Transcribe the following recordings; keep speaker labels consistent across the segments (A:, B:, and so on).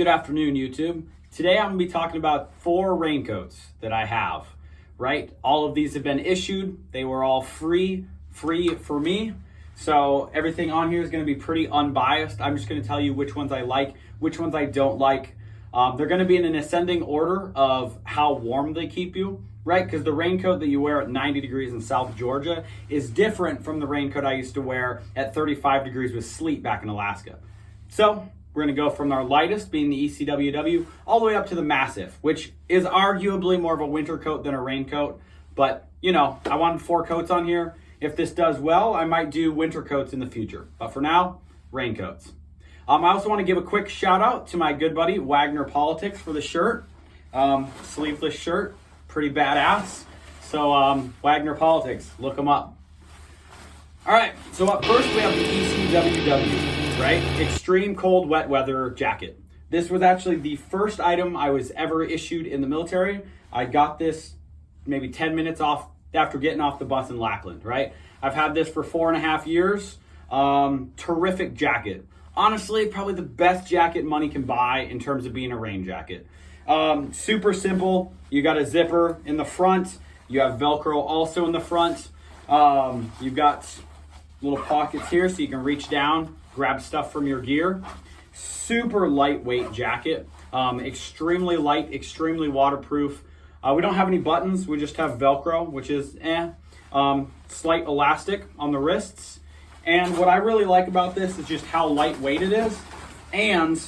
A: Good afternoon, YouTube. Today I'm going to be talking about 4 raincoats that I have, right? All of these have been issued. They were all free for me. So everything on here is going to be pretty unbiased. I'm just going to tell you which ones I like, which ones I don't like. They're going to be in an ascending order of how warm they keep you, right? Because the raincoat that you wear at 90 degrees in South Georgia is different from the raincoat I used to wear at 35 degrees with sleet back in Alaska. So we're going to go from our lightest, being the ECWW, all the way up to the Massif, which is arguably more of a winter coat than a raincoat. But, you know, I wanted 4 coats on here. If this does well, I might do winter coats in the future. But for now, raincoats. I also want to give a quick shout out to my good buddy, Wagner Politics, for the shirt. Sleeveless shirt, pretty badass. So Wagner Politics, look them up. All right, so up first we have the ECWW, right? Extreme Cold Wet Weather Jacket. This was actually the first item I was ever issued in the military. I got this maybe 10 minutes off after getting off the bus in Lackland, right? I've had this for 4.5 years. Terrific jacket. Honestly, probably the best jacket money can buy in terms of being a rain jacket. Super simple. You got a zipper in the front. You have Velcro also in the front. You've got little pockets here so you can reach down, grab stuff from your gear. Super lightweight jacket. Extremely light, extremely waterproof. We don't have any buttons. We just have Velcro, which is slight elastic on the wrists. And what I really like about this is just how lightweight it is, and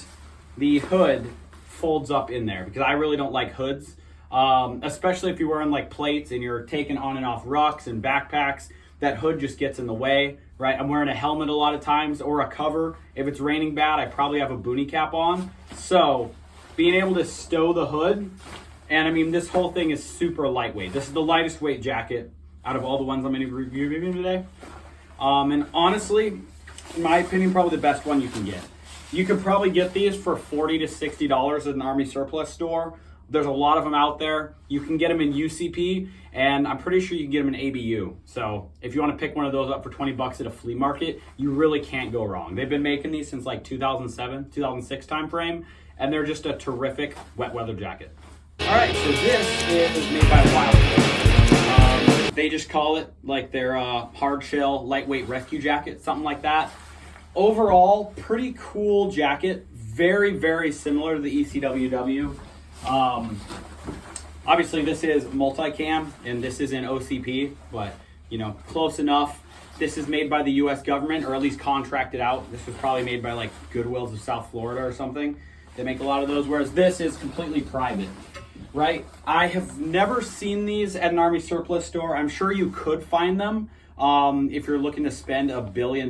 A: the hood folds up in there, because I really don't like hoods, especially if you're wearing like plates and you're taking on and off rucks and backpacks. That hood just gets in the way, right? I'm wearing a helmet a lot of times, or a cover. If it's raining bad, I probably have a boonie cap on. So being able to stow the hood, and I mean, this whole thing is super lightweight. This is the lightest weight jacket out of all the ones I'm going to be reviewing today. And honestly, in my opinion, probably the best one you can get. You could probably get these for $40 to $60 at an Army surplus store. There's a lot of them out there. You can get them in UCP, and I'm pretty sure you can get them in ABU. So if you want to pick one of those up for 20 bucks at a flea market, you really can't go wrong. They've been making these since like 2007, 2006 time frame, and they're just a terrific wet weather jacket. All right, so this is made by Wildcat. They just call it like their hard shell lightweight rescue jacket, something like that. Overall, pretty cool jacket. Very, very similar to the ECWW. Obviously, this is multicam and this is in OCP, but you know, close enough. This is made by the U.S. government, or at least contracted out. This was probably made by like Goodwills of South Florida or something. They make a lot of those, whereas this is completely private. Right? I have never seen these at an Army surplus store. I'm sure you could find them if you're looking to spend $1 billion.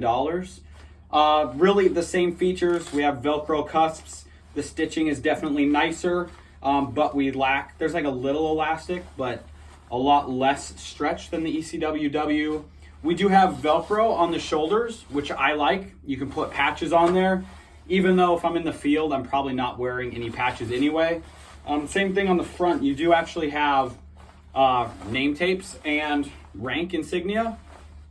A: Really the same features. We have Velcro cusps. The stitching is definitely nicer, but there's like a little elastic, but a lot less stretch than the ECWW. We do have Velcro on the shoulders, which I like. You can put patches on there. Even though if I'm in the field, I'm probably not wearing any patches anyway. Same thing on the front. You do actually have name tapes and rank insignia.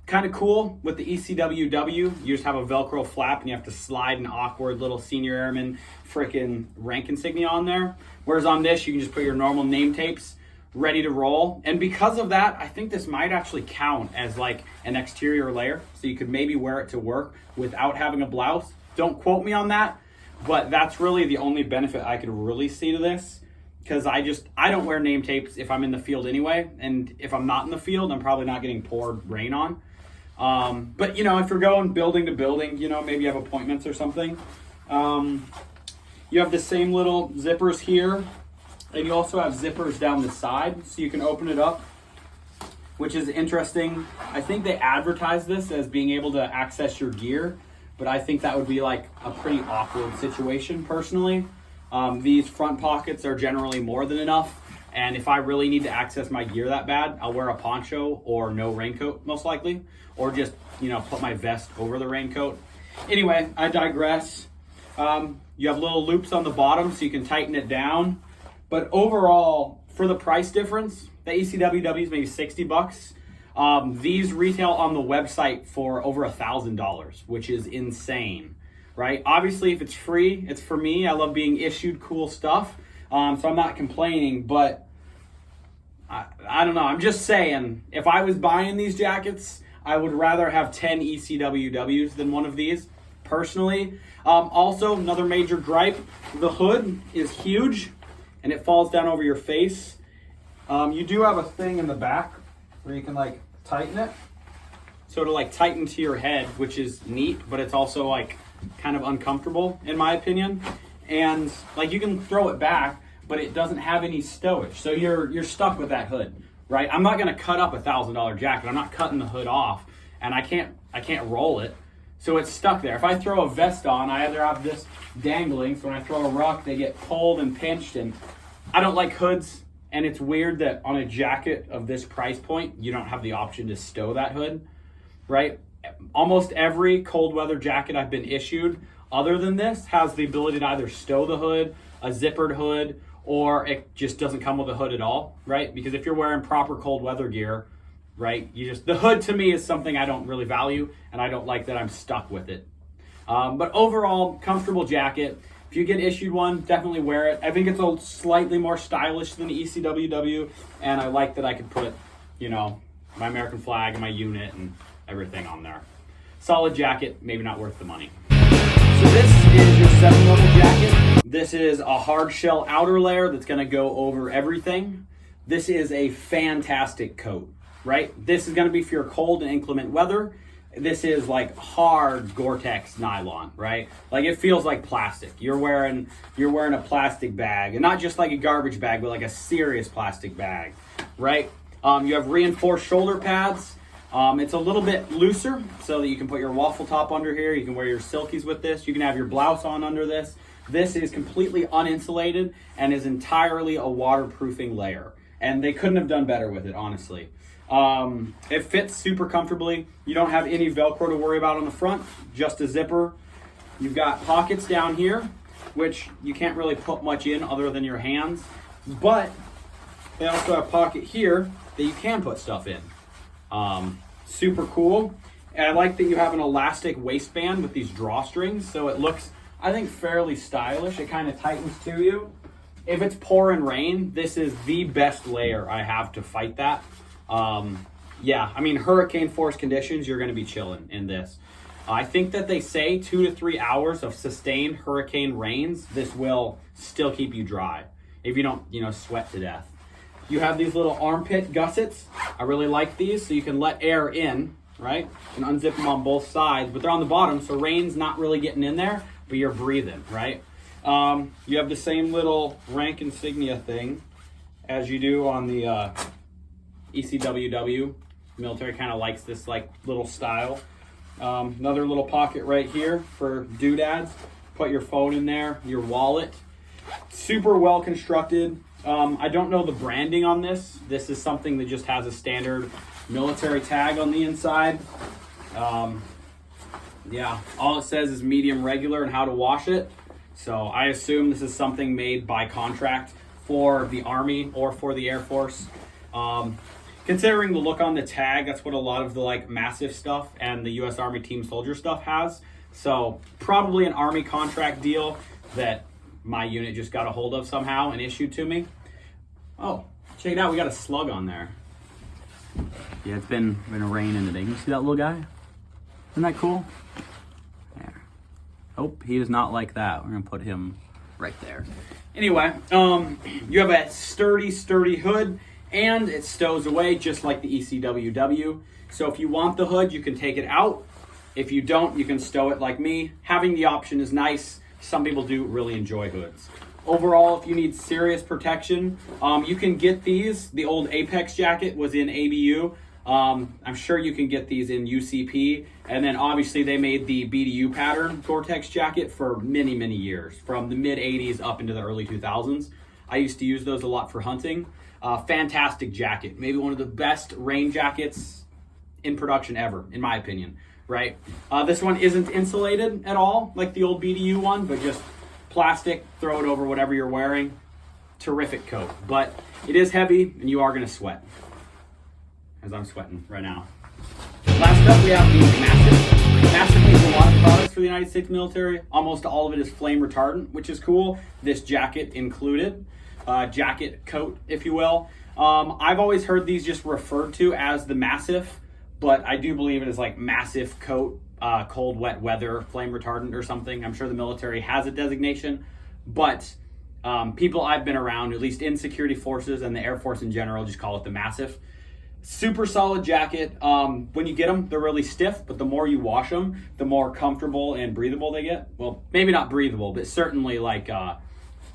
A: Kind of cool with the ECWW. You just have a Velcro flap and you have to slide an awkward little senior airman freaking rank insignia on there. Whereas on this, you can just put your normal name tapes ready to roll. And because of that, I think this might actually count as like an exterior layer. So you could maybe wear it to work without having a blouse. Don't quote me on that, but that's really the only benefit I could really see to this. Because I don't wear name tapes if I'm in the field anyway. And if I'm not in the field, I'm probably not getting poured rain on. But, you know, if you're going building to building, you know, maybe you have appointments or something. You have the same little zippers here. And you also have zippers down the side. So you can open it up, which is interesting. I think they advertise this as being able to access your gear. But I think that would be like a pretty awkward situation personally. These front pockets are generally more than enough, and if I really need to access my gear that bad, I'll wear a poncho or no raincoat most likely, or just, you know, put my vest over the raincoat. Anyway, I digress. You have little loops on the bottom so you can tighten it down, but overall, for the price difference, the ECWW is maybe 60 bucks. These retail on the website for over $1,000, which is insane. right? Obviously, if it's free, it's for me. I love being issued cool stuff, so I'm not complaining, but I don't know. I'm just saying, if I was buying these jackets, I would rather have 10 ECWWs than one of these, personally. Also, another major gripe, the hood is huge, and it falls down over your face. You do have a thing in the back where you can like tighten it. So to like tighten to your head, which is neat, but it's also like kind of uncomfortable in my opinion. And like you can throw it back, but it doesn't have any stowage. So you're stuck with that hood, right? I'm not gonna cut up $1,000 jacket. I'm not cutting the hood off, and I can't roll it. So it's stuck there. If I throw a vest on, I either have this dangling, so when I throw a ruck, they get pulled and pinched, and I don't like hoods. And it's weird that on a jacket of this price point, you don't have the option to stow that hood, right? Almost every cold weather jacket I've been issued, other than this, has the ability to either stow the hood, a zippered hood, or it just doesn't come with a hood at all, right? Because if you're wearing proper cold weather gear, right, the hood to me is something I don't really value, and I don't like that I'm stuck with it. But overall, comfortable jacket. If you get issued one, definitely wear it. I think it's a slightly more stylish than the ECWW, and I like that I could put, you know, my American flag and my unit and everything on there. Solid jacket, maybe not worth the money. So this is your 7-level jacket. This is a hard shell outer layer that's gonna go over everything. This is a fantastic coat, right? This is gonna be for your cold and inclement weather. This is like hard Gore-tex nylon, right? Like it feels like plastic. You're wearing a plastic bag, and not just like a garbage bag, but like a serious plastic bag, right? You have reinforced shoulder pads. It's a little bit looser so that you can put your waffle top under here. You can wear your silkies with this. You can have your blouse on under this. This is completely uninsulated and is entirely a waterproofing layer. And they couldn't have done better with it, honestly. It fits super comfortably. You don't have any Velcro to worry about on the front, just a zipper. You've got pockets down here, which you can't really put much in other than your hands, but they also have a pocket here that you can put stuff in. Super cool. And I like that you have an elastic waistband with these drawstrings, so it looks, I think, fairly stylish. It kind of tightens to you. If it's pouring rain, this is the best layer I have to fight that. Yeah, I mean, hurricane force conditions, you're going to be chilling in this. I think that they say 2 to 3 hours of sustained hurricane rains, this will still keep you dry if you don't, sweat to death. You have these little armpit gussets. I really like these, so you can let air in, right? And unzip them on both sides, but they're on the bottom, so rain's not really getting in there, but you're breathing, right? You have the same little rank insignia thing as you do on the ECWW. Military kind of likes this like little style. Another little pocket right here for doodads. Put your phone in there, your wallet. Super well constructed. I don't know the branding on this. This is something that just has a standard military tag on the inside. Yeah, all it says is medium regular and how to wash it. So I assume this is something made by contract for the Army or for the Air Force. Considering the look on the tag, that's what a lot of the like Massif stuff and the U.S. Army Team Soldier stuff has. So probably an Army contract deal that my unit just got a hold of somehow and issued to me. Oh, check it out, we got a slug on there. Yeah, it's been raining today. You see that little guy? Isn't that cool? There. Oh, he is not like that. We're gonna put him right there. Anyway, you have a sturdy hood, and it stows away just like the ECWW. So if you want the hood, you can take it out. If you don't, you can stow it like me. Having the option is nice. Some people do really enjoy hoods. Overall, if you need serious protection, you can get these. The old Apex jacket was in ABU. I'm sure you can get these in UCP. And then obviously they made the BDU pattern Gore-Tex jacket for many, many years, from the mid 80s up into the early 2000s. I used to use those a lot for hunting. Fantastic jacket. Maybe one of the best rain jackets in production ever, in my opinion, right? This one isn't insulated at all, like the old BDU one, but just plastic, throw it over whatever you're wearing. Terrific coat, but it is heavy and you are gonna sweat, as I'm sweating right now. Last up, we have the Massif. Massif makes a lot of products for the United States military. Almost all of it is flame retardant, which is cool. This jacket included, jacket coat, if you will. I've always heard these just referred to as the Massif, but I do believe it is like Massif coat, cold, wet weather, flame retardant or something. I'm sure the military has a designation, but people I've been around, at least in security forces and the Air Force in general, just call it the Massif. Super solid jacket. When you get them, they're really stiff, but the more you wash them, the more comfortable and breathable they get. Well, maybe not breathable, but certainly like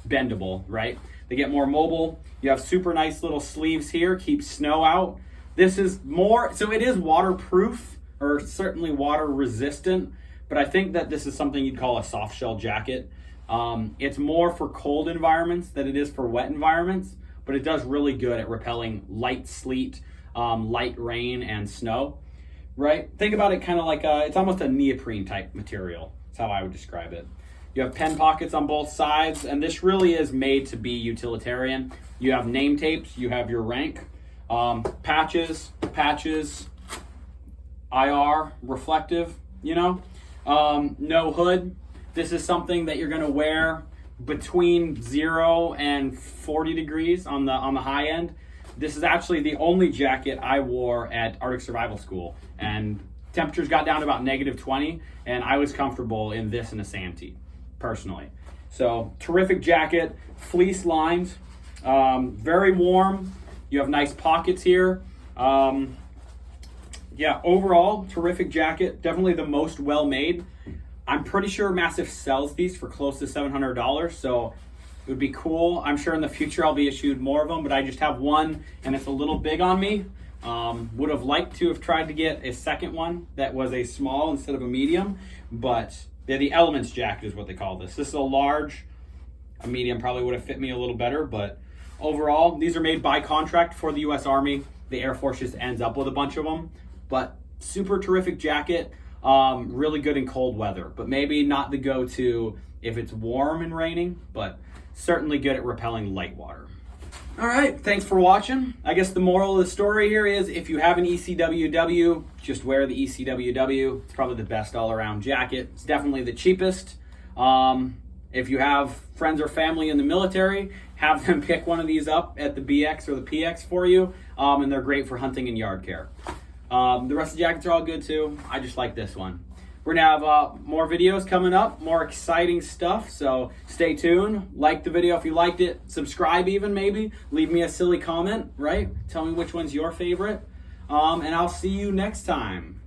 A: bendable, right? They get more mobile. You have super nice little sleeves here, keep snow out. This is more, so it is waterproof or certainly water resistant, but I think that this is something you'd call a soft shell jacket. It's more for cold environments than it is for wet environments, but it does really good at repelling light sleet, light rain and snow, right? Think about it kind of like it's almost a neoprene type material. That's how I would describe it. You have pen pockets on both sides, and this really is made to be utilitarian. You have name tapes, you have your rank, patches, IR, reflective, you know, no hood. This is something that you're gonna wear between 0 and 40 degrees on the high end. This is actually the only jacket I wore at Arctic Survival School, and temperatures got down to about -20, and I was comfortable in this and a SAM-T, personally. So terrific jacket, fleece lined, very warm. You have nice pockets here. Yeah, overall, terrific jacket. Definitely the most well-made. I'm pretty sure Massif sells these for close to $700, so it would be cool. I'm sure in the future I'll be issued more of them, but I just have one and it's a little big on me. Would have liked to have tried to get a second one that was a small instead of a medium, but yeah, the Elements jacket is what they call this. This is a large. A medium probably would have fit me a little better, but overall, these are made by contract for the US Army. The Air Force just ends up with a bunch of them, but super terrific jacket. Really good in cold weather, but maybe not the go-to if it's warm and raining, but certainly good at repelling light water. All right, thanks for watching. I guess the moral of the story here is if you have an ECWW, just wear the ECWW. It's probably the best all-around jacket. It's definitely the cheapest. If you have friends or family in the military, have them pick one of these up at the BX or the PX for you, and they're great for hunting and yard care. The rest of the jackets are all good too. I just like this one. We're gonna have more videos coming up, more exciting stuff, so stay tuned. Like the video if you liked it, subscribe even maybe, leave me a silly comment, right? Tell me which one's your favorite, and I'll see you next time.